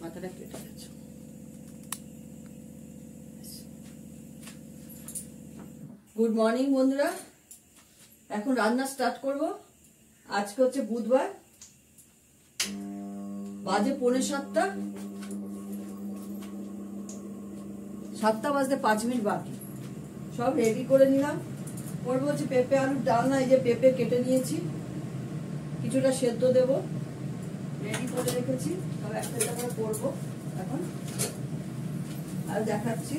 মাথাটা কেটে গেছে। গুড মর্নিং বন্ধুরা, এখন রান্না স্টার্ট করব। আজকে হচ্ছে বুধবার, বাজে 6:45, 7টা বাজতে 5 মিনিট বাকি। সব রেডি করে নিলাম। করবো হচ্ছে পেঁপে আলুর ডালনা। এই যে পেঁপে কেটে নিয়েছি, কিছুটা সেদ্ধ দেব, রেডি করে রেখেছি। তবে একটা একটা করে করবো এখন, আর দেখাচ্ছি।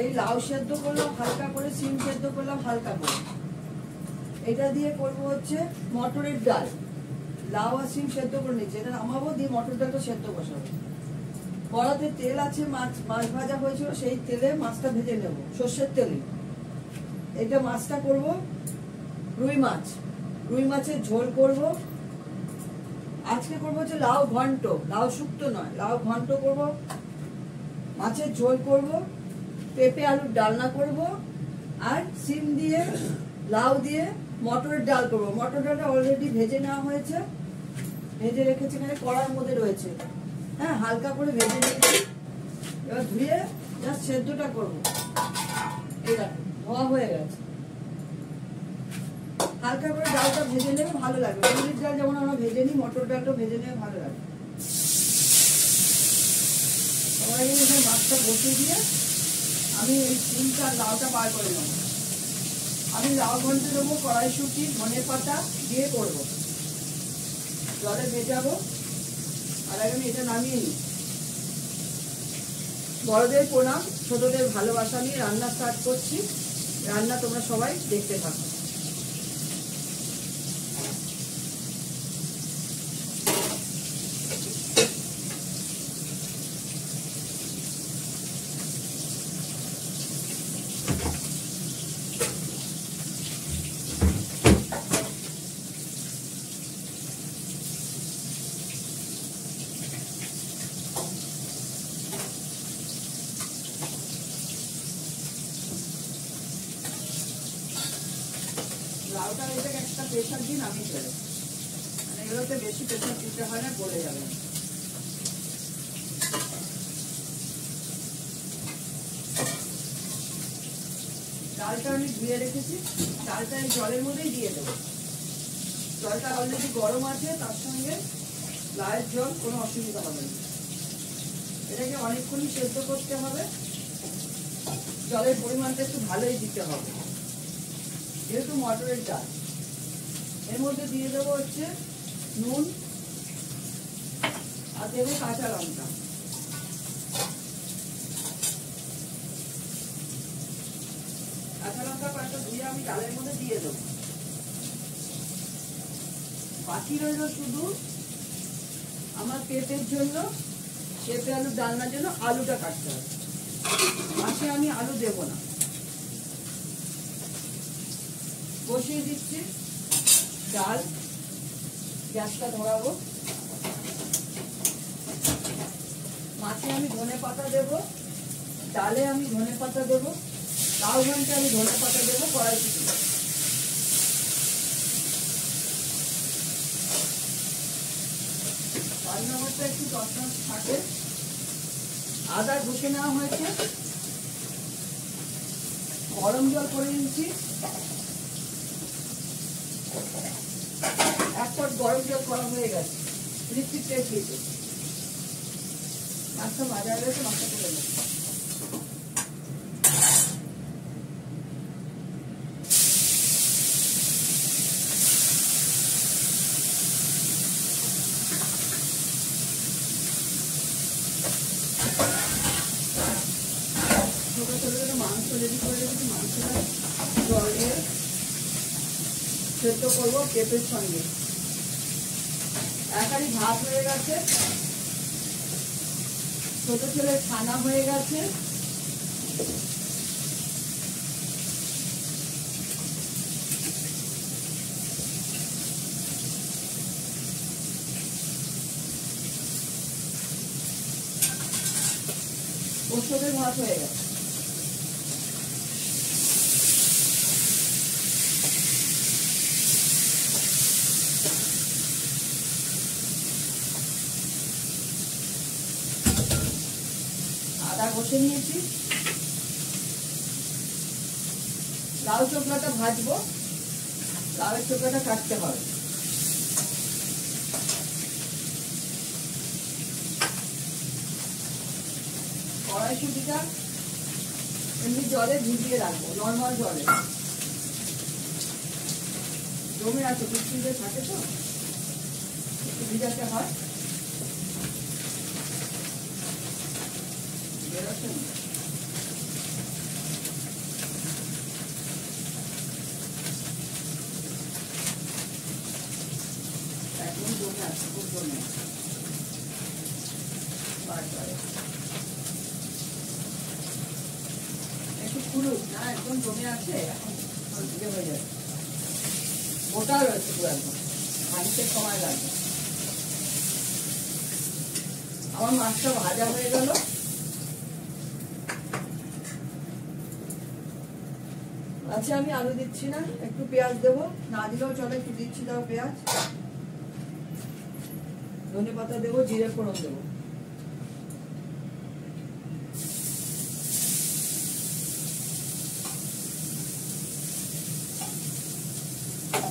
এই লাউ সেদ্ধ করলাম হালকা করে, সিম সেদ্ধ করলাম হালকা করে। এটা দিয়ে করবো হচ্ছে মটরের ডাল। লাউ আর সিম সেদ্ধ করে নিচ্ছি, এটা নামাবো, দিয়ে মটর ডালটা সেদ্ধ বসাবো। কড়াতে তেল আছে, মাছ ভাজা হয়েছিল, সেই তেলে মাছটা ভেজে নেব, সর্ষের তেলে। এটা মাছটা করব রুই মাছ, রুই মাছের ঝোল করব। আজকে করবো হচ্ছে লাউ ঘন্ট, লাউ শুক্তো নয়, লাউ ঘন্ট করব, মাছের ঝোল করব, পেঁপে আলুর ডালনা করব, আর সিম দিয়ে লাউ দিয়ে মটরের ডাল করব। মটর ডালটা অলরেডি ভেজে নেওয়া হয়েছে, ভেজে রেখেছি, এখানে কড়ার মধ্যে রয়েছে। হ্যাঁ, হালকা করে ভেজে নিয়েছি। এবার ধুয়ে জাস্ট সেদ্ধটা করবো। এই দেখো ধোয়া হয়ে গেছে। হালকা করে ডালটা ভেজে নেবে, ভালো লাগবে। মুগের ডাল যেমন আমরা ভেজে নিই, মটর ডালটা ভেজে নেবে, ভালো লাগবে। সবাই মাছটা বসিয়ে দিয়ে আমি এই সিমটা লাউটা বার করে নেব। আমি লাউ ঘন্ট দেবো, কড়াইশুঁটি, ধনেপাতা দিয়ে করবো। জলে ভেজাবো, আর আগে আমি এটা নামিয়ে নিই। বড়দের প্রণাম, ছোটদের ভালোবাসা নিয়ে রান্না স্টার্ট করছি। রান্না তোমরা সবাই দেখতে থাকো। লাউটা এটাকে একটা প্রেশার দিন, আমি ফেলে মানে এগুলোতে বেশি প্রেশার দিতে হয় না, গলে যাবে। ডালটা আমি ধুয়ে রেখেছি, ডালটা এই জলের মধ্যেই দিয়ে দেবো। জলটা অলরেডি গরম আছে, তার সঙ্গে লাউয়ের জল, কোনো অসুবিধা হবে না। এটাকে অনেকক্ষণই সেদ্ধ করতে হবে, জলের পরিমাণটা একটু ভালোই দিতে হবে, যেহেতু মটরের ডাল। এর মধ্যে দিয়ে দেবো হচ্ছে নুন, আর দেবো কাঁচা লঙ্কা। কাঁচা লঙ্কা কয়েকটা ধুয়ে আমি ডালের মধ্যে দিয়ে দেবো। বাকি রইল শুধু আমার পেঁপের জন্য, পেঁপে আলুর ডালনার জন্য আলুটা কাটতে হবে। মাছে আমি আলু দেবো না। বসিয়ে দিচ্ছি ডাল, গ্যাসটা ধরাবো। মাছে আমি ধনেপাতা দেবো, ডালে আমি ধনেপাতা দেবো, লাউ ঘন্টে আমি ধনেপাতা দেবো, কড়াইশুঁটি। রান্নাঘরটা একটু তছনছ থাকে। আদা ঘষে নেওয়া হয়েছে, গরম জল করে নিচ্ছি। এক পট গরম জল করা হয়ে গেছে, লিপস্টিক টেস্ট দিয়েছে। মাছটা ভাজা হয়ে গেছে, মাছটা তুলে নেব। ছোটো ছোটো ছোটো মাংস রেডি করে রেখেছি, মাংসটা জল দিয়ে সেদ্ধ করবো পেঁপের সঙ্গে। একারি ভাত হয়ে গেছে, ছোট ছেলে ছানা হয়ে গেছে। ওষুধের ভাত হয়ে গেছে। কষে নিয়েছি। লাউ চোখলাটা ভাজবো, লাউয়ের চোখলাটা কাটতে হবে। কড়াইশুঁটিটা এমনি জলে ভিজিয়ে রাখবো, নর্মাল জলে। জমে আছে, বৃষ্টিতে থাকে তো একটু ভিজাতে হয়। বেরোচ্ছে না। এখন জমে আছে, খুব জমে আছে। একটু খুলুক না, একদম জমে আছে, এখন ভিজে হয়ে যাবে। গোটা রয়েছে পুরো, একদম ভাঙতে সময় লাগবে। আমার মাছটা ভাজা হয়ে গেল। আচ্ছা, আমি আলু দিচ্ছি না, একটু পেঁয়াজ দেবো, না দিলেও চলে, একটু দিচ্ছি। দাও পেঁয়াজ, ধনে পাতা দেবো, জিরে ফোড়ন দেবো।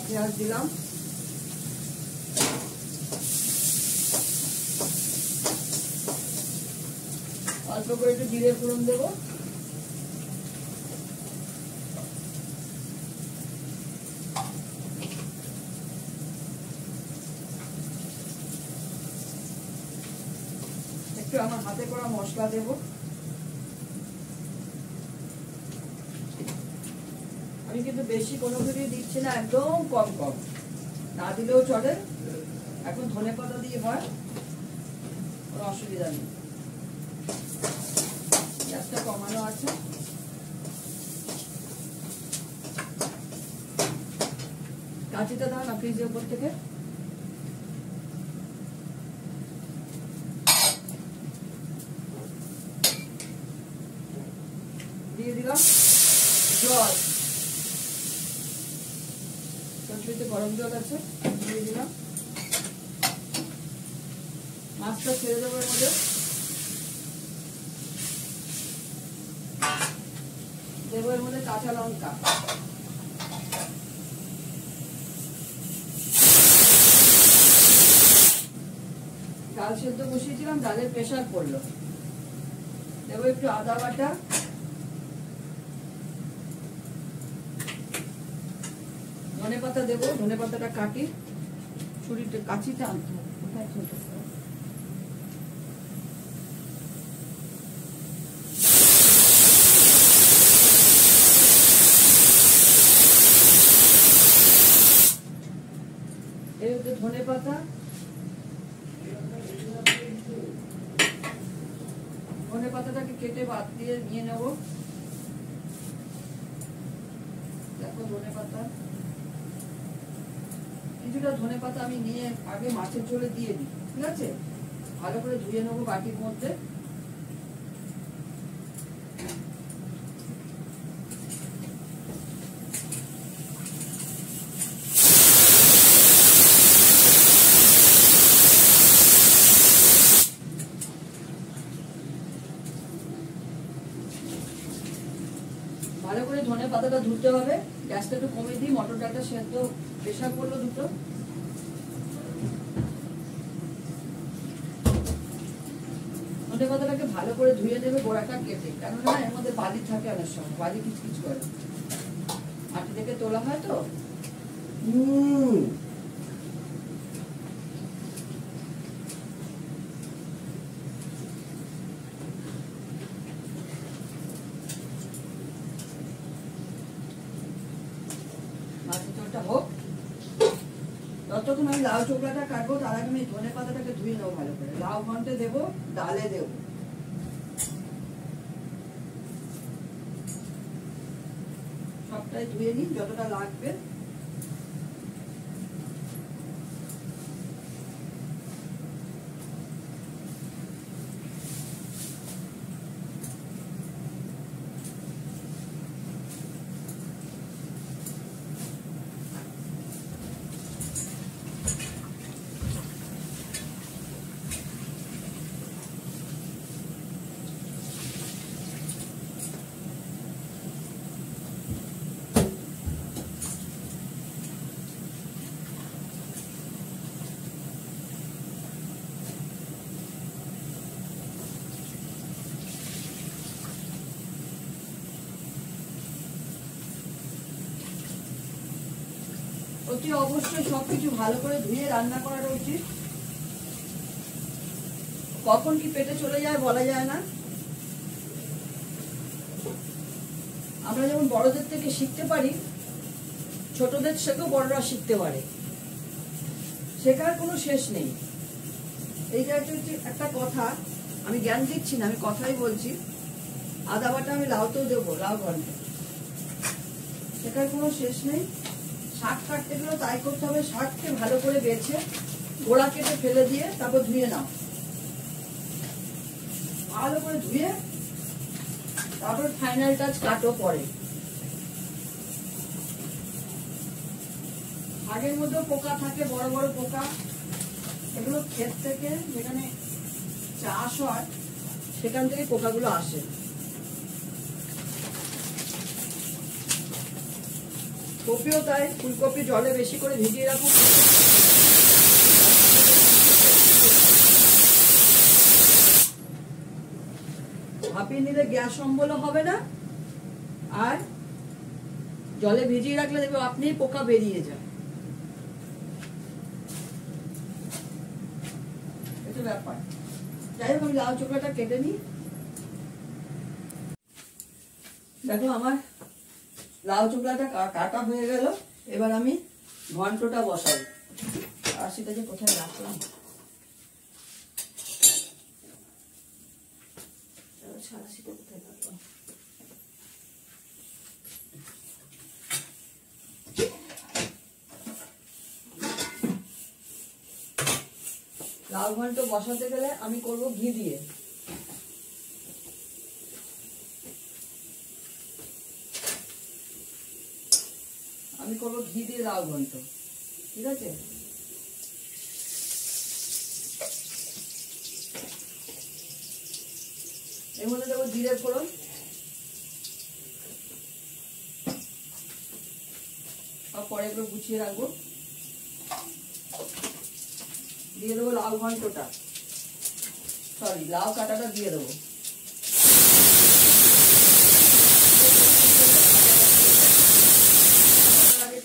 পেঁয়াজ দিলাম, অল্প করে একটু জিরে ফোড়ন দেবো। একটু আমার হাতে করা মশলা দেব। আমি কিন্তু বেশি কোনো কিছুই দিচ্ছি না, একদম কম কম, না দিলেও চলে। এখন ধনে পাতা দিয়ে হয়, কোনো অসুবিধা নেই। গ্যাসটা কমানো আছে। কাঁচিটা দাও না ফ্রিজের উপর থেকে। দিয়ে দিলাম জল, কচুরিতে গরম জল আছে, দিয়ে দিলাম। মাছটা ছেড়ে দেবো এর মধ্যে। দেবো এর মধ্যে কাঁচা লঙ্কা, ডাল সেদ্ধ বসিয়েছিলাম, ডালের প্রেশার পড়লো। দেবো একটু আদা বাটা, ধনে পাতা দেবো, ধনে পাতাটা কাটি, ছুরিতে কাঁচিটা আনতে হবে, কোথায় ছোট। এই হচ্ছে ধনে পাতা, ধনে পাতাটাকে কেটে বাদ দিয়ে নিয়ে নেব। দেখো ধনে পাতা, কিছুটা ধনে পাতা আমি নিয়ে আগে মাছের ঝোলে দিয়ে দিই, ঠিক আছে? ভালো করে ধুয়ে নেবো বাটির মধ্যে। ভালো করে ধনে পাতাটা ধুতে হবে। গ্যাসটা একটু কমে দিই, মটর ডালটা সেদ্ধ প্রেশার করলো দুটো। ধনে পাতাটাকে ভালো করে ধুয়ে নেবে, গোড়াটা কেটে, কেননা এর মধ্যে বালি থাকে, অনেক সময় বালি কিচকিচ করে, মাটি থেকে তোলা হয় তো। হোক, ততক্ষণ আমি লাউ চোখলাটা কাটবো, তার আগে আমি ধনে পাতাটাকে ধুয়ে নেবো ভালো করে। লাউ ঘন্টে দেবো, ডালে দেবো, সবটাই ধুয়ে নিই যতটা লাগবে। অতি অবশ্যই সবকিছু ভালো করে ধুয়ে রান্না করাটা উচিত। কখন কি পেটে চলে যায় বলা যায় না। আমরা যেমন বড়দের থেকে শিখতে পারি, ছোটদের থেকেও বড়রা শিখতে পারে, শেখার কোনো শেষ নেই। এইটা হচ্ছে একটা কথা, আমি জ্ঞান দিচ্ছি না, আমি কথাই বলছি। আদা বাটা আমি লাউতেও দেবো, লাউ ঘন্টা, শেখার কোনো শেষ নেই। শাক কাটতে গেলেও তাই করতে হবে, শাককে ভালো করে বেছে গোড়া কেটে ফেলে দিয়ে তারপর ধুয়ে নাও, ভালো করে ধুয়ে তারপর ফাইনাল টাচ কাটো পরে। আগের মধ্যেও পোকা থাকে, বড় বড় পোকা, এগুলো ক্ষেত থেকে যেখানে চাষ হয় সেখান থেকে পোকাগুলো আসে। কপিও তাই, ফুলকপি জলে বেশি করে ভিজিয়ে রাখুন। ভাপিয়ে নিলে গ্যাস অম্বল হবে না, আর জলে ভিজিয়ে রাখলে দেখবে আপনি পোকা বেরিয়ে যায়। এটা ব্যাপার। যাই হোক, আমি লাউ চোখলাটা কেটে নিই। দেখো আমার লাউ চোখলাটা কাটা হয়ে গেল। এবার আমি ঘন্টটা বসাবো। আর সেটা যে কোথায় রাখলাম, সেটা কোথায় রাখলাম। লাউ ঘন্ট বসাতে গেলে আমি করব ঘি দিয়ে। আমি করবো ঘি দিয়ে লাউ ঘন্ট, ঠিক আছে? এর মধ্যে দেবো জিরে ফোড়ন, আর পরে এগুলো গুছিয়ে রাখবো। দিয়ে দেবো লাউ ঘন্টটা, সরি লাউ কাটাটা দিয়ে দেবো।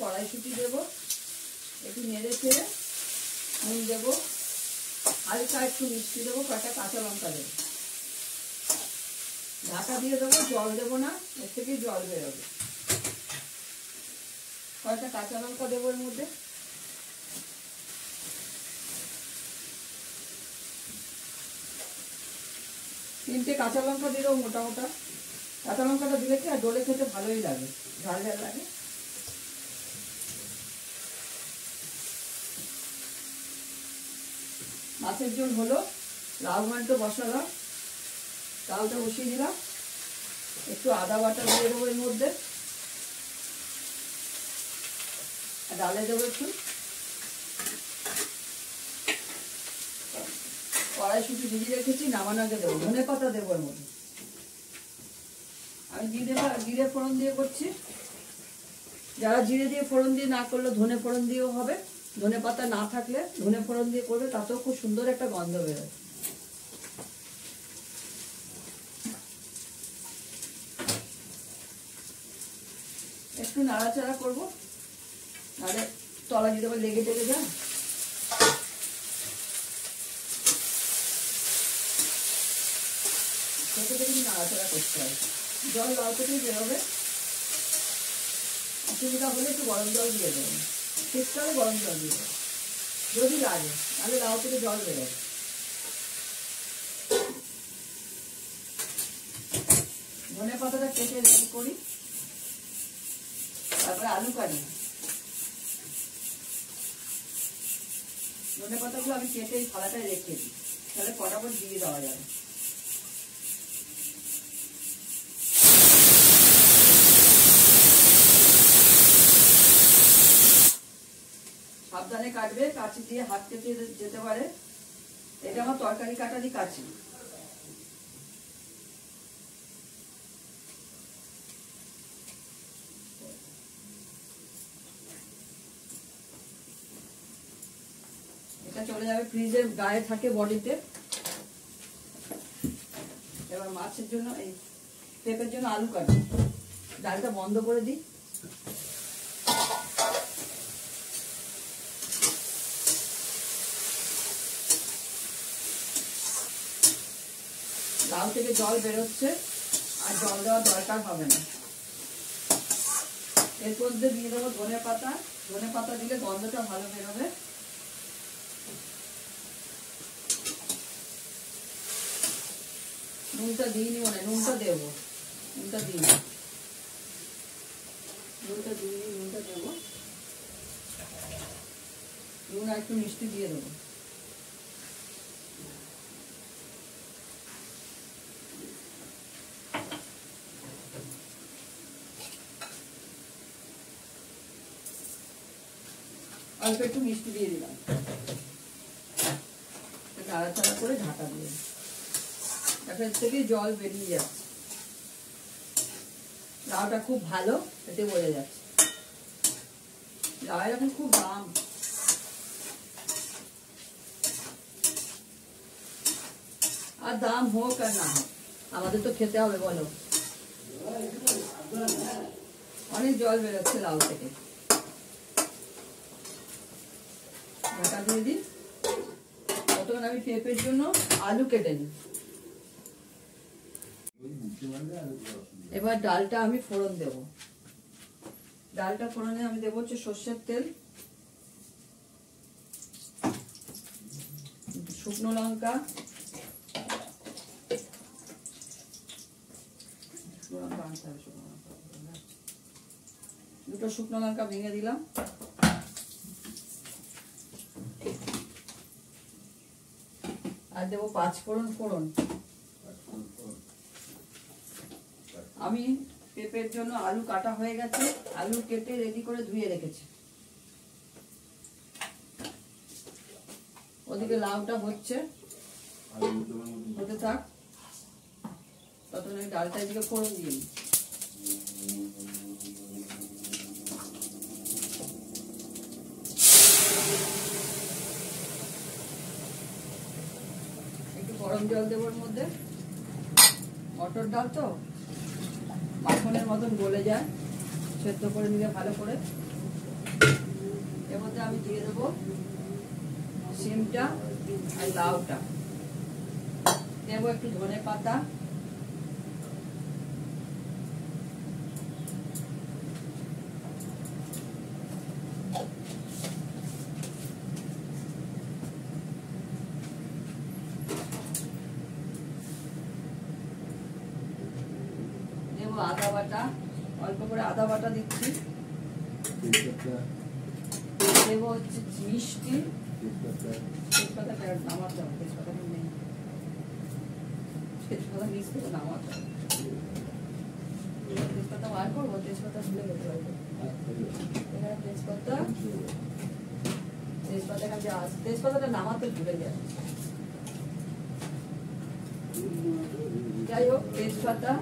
কড়াইশুঁটি দেবো, একটু নেড়ে ছেড়ে নুন দেবো, হালকা একটু মিষ্টি দেবো, কয়েকটা কাঁচা লঙ্কা দেবো, ঢাকা দিয়ে দেবো। জল দেবো না, এর থেকে জল বেরোবে। কয়েকটা কাঁচা লঙ্কা দেবো এর মধ্যে। তিনটে কাঁচা লঙ্কা দিয়ে দেবো, মোটা মোটা। কাঁচা লঙ্কাটা দিলে কি আর ডোলে খেতে ভালোই লাগে, ঝাল ঝাল লাগে। মাছের ঝোল হলো, লাউ ঘন্ট বসালাম, চালটা বসিয়ে দিলাম। একটু আদা বাটা দিয়ে দেবো এর মধ্যে, ডালে দেবো একটু কড়াইশুঁটি ভিজিয়ে রেখেছি, নামানো আগে দেবো। ধনে পাতা দেবো এর মধ্যে। আমি জিরে ফোড়ন দিয়ে করছি। যারা জিরে দিয়ে ফোড়ন দিয়ে না করলে ধনে ফোড়ন দিয়েও হবে। ধনে পাতা না থাকলে ধনে ফোড়ন দিয়ে করবে, তাতেও খুব সুন্দর একটা গন্ধ বেরোয়। একটু নাড়াচাড়া করবো, নাহলে তলা দিতে পারে লেগে টেগে যায়। নাড়াচাড়া করতে হবে। জল লাউ থেকেই বেরোবে, অসুবিধা হলে একটু গরম জল দিয়ে দেবেন। শীতকালে গরম জল দিয়ে দেবেন যদি লাগে, তাহলে লাউ থেকে জল বেরোবে। ধনে পাতাটা কেটে রেডি করি, তারপরে আলু কাটি। ধনে পাতাগুলো আমি কেটে এই থালাটায় রেখে দিই, তাহলে ফটাফট দিয়ে দেওয়া যাবে। সাবধানে কাটবে, কাঁচি দিয়ে হাত কেটে যেতে পারে। এটা আমার তরকারি কাটারই কাঁচি। এটা চলে যাবে ফ্রিজের গায়ে থাকে বডিতে। এবার মাছের জন্য এই পেঁপের জন্য আলু কাটি। ডালটা বন্ধ করে দিই। লাউ থেকে জল বেরোচ্ছে, আর জল দেওয়ার দরকার হবে না। এর মধ্যে দিয়ে দেবো ধনে পাতা। ধনে পাতা দিলে গন্ধটা ভালো বেরোবে। নুনটা দিইনি মনে, নুনটা দেবো, নুনটা দিইনি, নুনটা দিইনি, নুনটা দেবো। নুন আর একটু মিষ্টি দিয়ে দেবো। অল্প একটু মিষ্টি দিয়ে দিলাম, নাড়াচাড়া করে ঢাকা দিয়ে। এর থেকে জল বেরিয়ে যাচ্ছে, লাউটা খুব ভালো, এতে বোঝা যাচ্ছে। লাউয়ের এখন খুব দাম। আর দাম হোক আর না হোক, আমাদের তো খেতে হবে, বলো। অনেক জল বেরোচ্ছে লাউ থেকে। ঢাকা দিয়ে দিই। ততক্ষণ আমি পেঁপের জন্য আলু কেটে নিই। এবার ডালটা আমি ফোড়ন দেব। ডালটা ফোড়নে আমি দেবো হচ্ছে সর্ষের তেল, শুকনো লঙ্কা, দুটো শুকনো লঙ্কা ভেঙে দিলাম, আর দেবো 5 ফোড়ন। আমি পেঁপের জন্য আলু কাটা হয়ে গেছে, আলু কেটে রেডি করে ধুয়ে রেখেছি। ওদিকে লাউটা হচ্ছে, হতে থাক, ততক্ষণ ডালটা এদিকে ফোড়ন দিয়ে দিই। একটু গরম জল দেবো ওর মধ্যে। মটর ডাল তো মাখনের মতন গলে যায়, সেদ্ধ করে নিলে ভালো করে। এর মধ্যে আমি দিয়ে দেবো সিমটা আর লাউটা, দেবো একটু ধনে পাতা, দেবো আদা বাটা, অল্প করে আদা বাটা দিচ্ছি, দেবো হচ্ছে মিষ্টি, তেজপাতা নামাতে হবে, তেজপাতা নেই, তেজপাতা মিক্স করে নামাতে হবে। তেজপাতা বার করবো, তেজপাতা ভুলে গেতে পারবো। এখানে তেজপাতাটা নামাতে ভুলে যায়। যাই হোক, তেজপাতা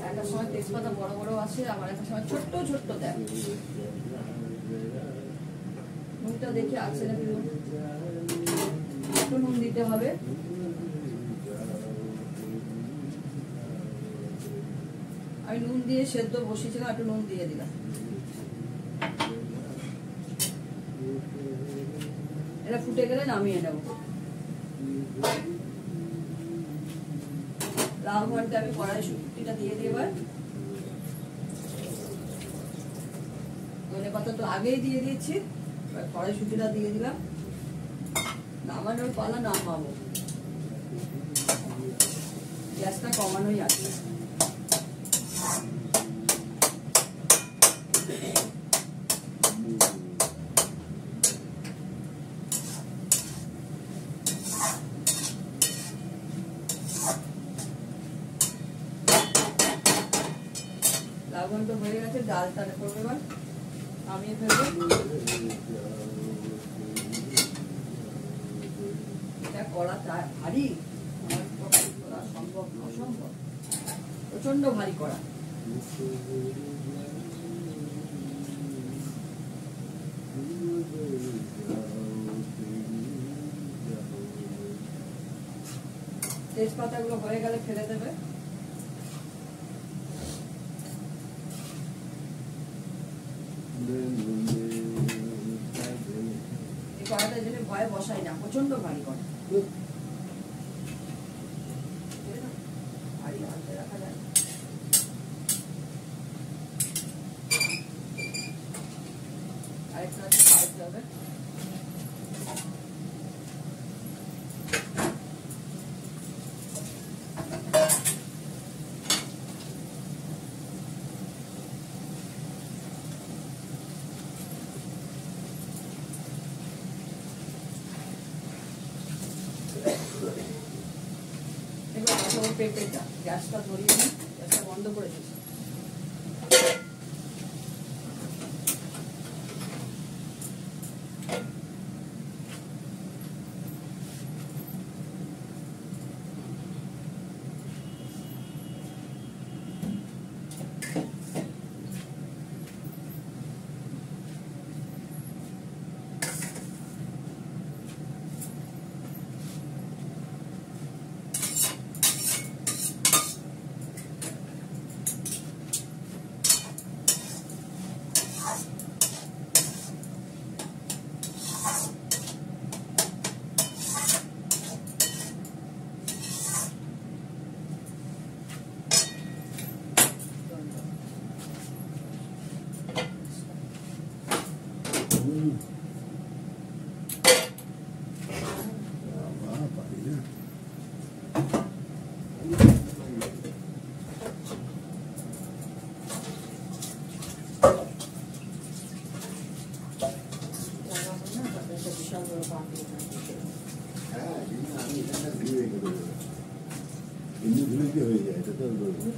একটা সময় তেজপাতা বড় বড় আসে, আবার একটা সময় ছোট্ট ছোট্ট দেয়। নুনটা দেখে আছে নাকি, একটু নুন দিতে হবে। আমি নুন দিয়ে সেদ্ধ বসিয়েছিলাম, একটু নুন দিয়ে দিলাম। এটা ফুটে গেলে নামিয়ে নেব। লাউ ভর্তা আমি কড়াইশুঁটিটা দিয়ে দিই। এবার ধনে পাতা তো আগেই দিয়ে দিয়েছি, এবার কড়াইশুঁটিটা দিয়ে দিলাম। নামানোর পালা, নামাবো। গ্যাসটা কমানোই আছে। লাবণ তো হয়ে গেছে, ডালটা করবো এবার, নামিয়ে ফেলবো। এটা করা ভারী, আমার করা সম্ভব অসম্ভব, প্রচন্ড ভারী করা। তেজপাতাগুলো হয়ে গেলে ফেলে দেবে। এই কড়াটা যেন ভয়ে বসাই না, প্রচন্ড ভারী কড়া। আরেকটা আছে খাওয়াতে হবে। এবার পেঁপেটা গ্যাসটা ধরিয়ে দিই, গ্যাসটা বন্ধ করে দিচ্ছি।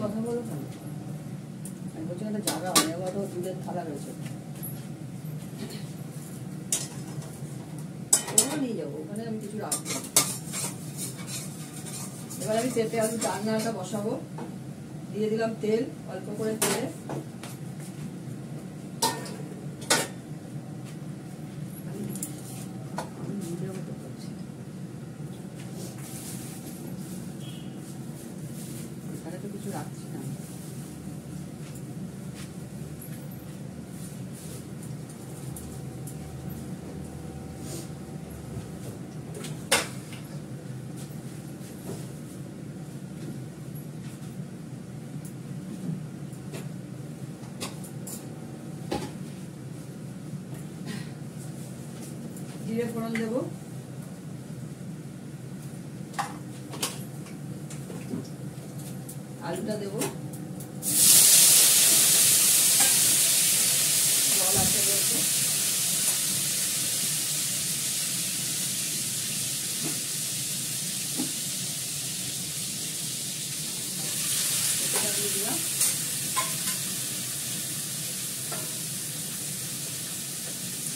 কথা বলো কেন? আমি বলছি একটা জায়গা অনেক বড় দুধের থালা রয়েছে, ওগুলো নিয়ে যাবো, ওখানে আমি কিছু রাখবো। এবার আমি পেঁপে আলু রান্নাটা বসাবো। দিয়ে দিলাম তেল, অল্প করে তেলে কিছু রাখছি না। জিরে ফোড়ন দেবো, আলুটা দেবো, জল আছে রয়েছে, দিয়ে দিলাম,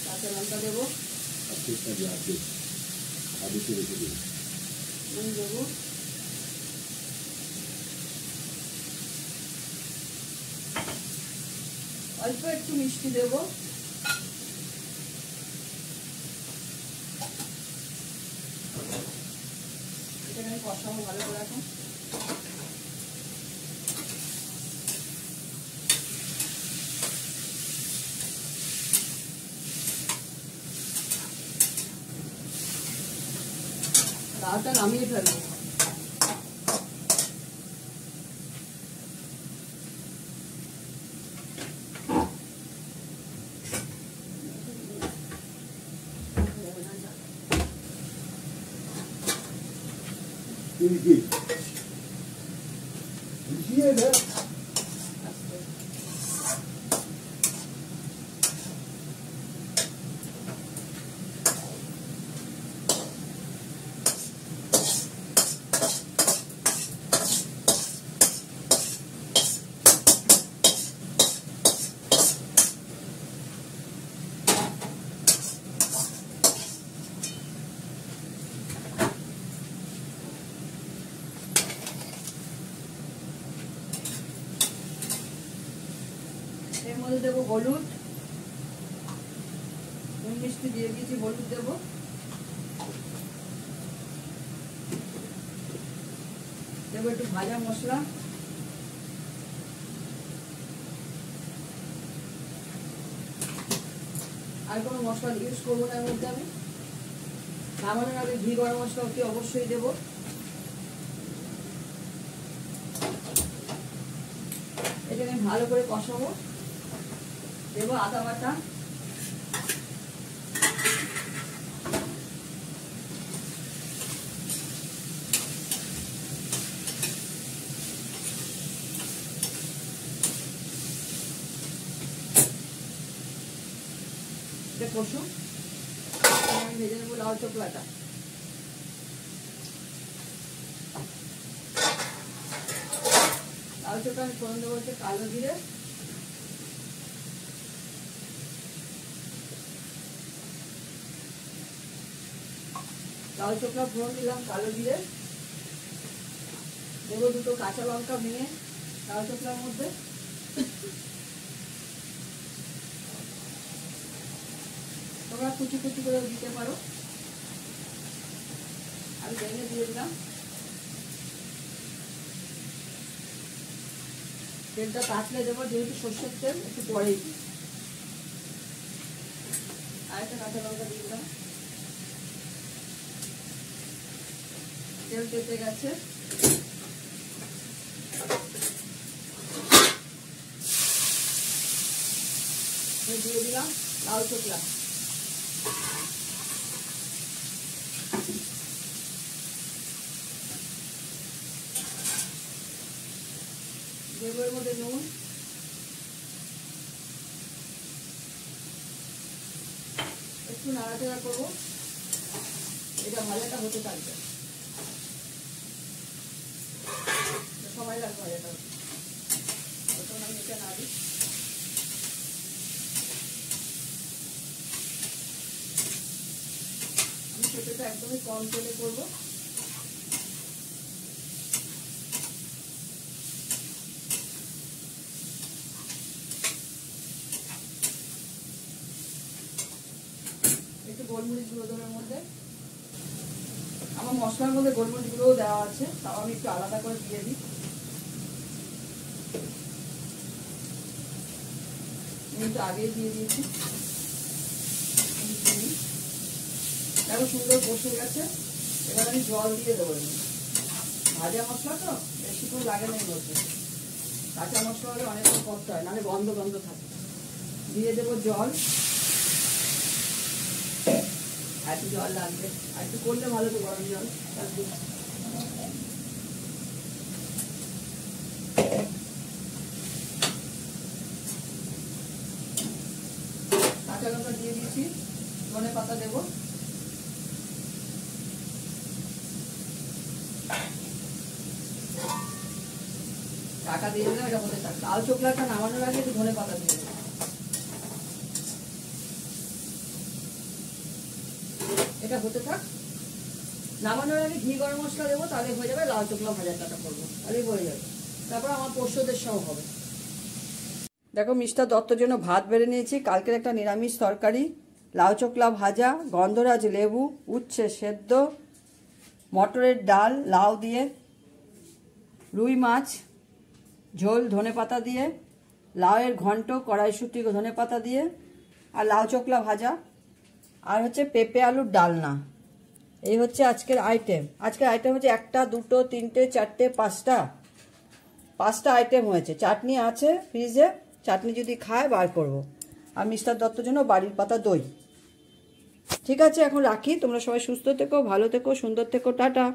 কাঁচা লঙ্কা দেবো, নুন দেবো, অল্প একটু মিষ্টি দেবো, এখানে আমি কষাবো ভালো করে। এখন ডালটা নামিয়ে ফেলবো। এর মধ্যে দেবো হলুদ, নুন মিষ্টি দিয়ে দিয়েছি, হলুদ দেবো, দেবো একটু ভাজা মশলা, আর কোনো মশলা ইউজ করবো না। এর মধ্যে আমি নামানোর আগে ঘি গরম মশলা অতি অবশ্যই দেবো। এটাকে ভালো করে কষাবো, দেবো আদা বাটা, এটা কষুন, আমি ভেজে নেবো লাউ চোখলাটা। লাউ চোখলা আমি ফোড়ন দেবো হচ্ছে কালো জিরে, লাউ চোখলা ফোড়ন দিলাম কালো জিরে, দেবো দুটো কাঁচা লঙ্কা ভেঙে লাউ চোখলার মধ্যে, তোমরা কুচি কুচি করে দিতে পারো, আমি ভেঙে দিয়ে দিলাম। তেলটা তাতলে দেবো, যেহেতু সর্ষের তেল একটু পরেই দিই। আর একটা কাঁচা লঙ্কা দিয়ে দিলাম। তেল তেতে গেছে, দিয়ে দিলাম লাউ চোখলা। দেবো এর মধ্যে নুন, একটু নাড়াচাড়া করবো, এটা ভাজাটা হতে থাকবে, সময় লাগবে ভাজাটা হতে। আমি এটা নাড়ি, আমি সেটা একদমই কম তেলে করবো। একটু গোলমরিচ গুঁড়ো দেওয়ার মধ্যে, আমার মশলার মধ্যে গোলমরিচ গুঁড়োও দেওয়া আছে, তাও আমি একটু আলাদা করে দিয়ে দিই। কিন্তু আগেই দিয়ে দিয়েছি। দেখো সুন্দর কষে গেছে, এবার আমি জল দিয়ে দেবো। ভাজা মশলা তো বেশিক্ষণ লাগে না এর মধ্যে, কাঁচা মশলা হলে অনেকক্ষণ করতে হয়, নাহলে গন্ধ গন্ধ থাকে। দিয়ে দেবো জল, আর একটু জল লাগবে, আর একটু করলে ভালো তো গরম জল। কাঁচা লঙ্কা দিয়ে দিয়েছি, ধনে পাতা দেবো, টাকা দিয়ে দিলাম। এটা হতে থাকবে, লাউ চোখলাটা নামানোর আগে একটু ধনে পাতা দিয়ে দেবো। এটা হতে থাক, নামানোর আগে ঘি গরম মশলা দেবো, তাহলে হয়ে যাবে। লাউ চোখলা ভাজাটা করবো, তাহলেই হয়ে যাবে। তারপর আমার পোষ্যদের সহ হবে। দেখো মিস্টার দত্তর জন্য ভাত বেড়ে নিয়েছি, কালকের একটা নিরামিষ তরকারি, লাউ চোখলা ভাজা, গন্ধরাজ লেবু, উচ্ছে সেদ্ধ, মটরের ডাল লাউ দিয়ে, রুই মাছ ঝোল ধনে পাতা দিয়ে, লাউয়ের ঘন্ট কড়াইশুঁটি ধনে পাতা দিয়ে, আর লাউ চোখলা ভাজা, আর হচ্ছে পেঁপে আলুর ডালনা। এই হচ্ছে আজকের আইটেম। আজকের আইটেম হচ্ছে 1 2 3 4 5টা আইটেম হয়েছে। চাটনি আছে ফ্রিজে, চাটনি যদি খায় বার করব। আর মিস্টার দত্তর জন্য বাড়ির পাতা দই। ঠিক আছে, এখন রাখি। তোমরা সবাই সুস্থ থেকো, ভালো থেকো, সুন্দর থেকো, টাটা।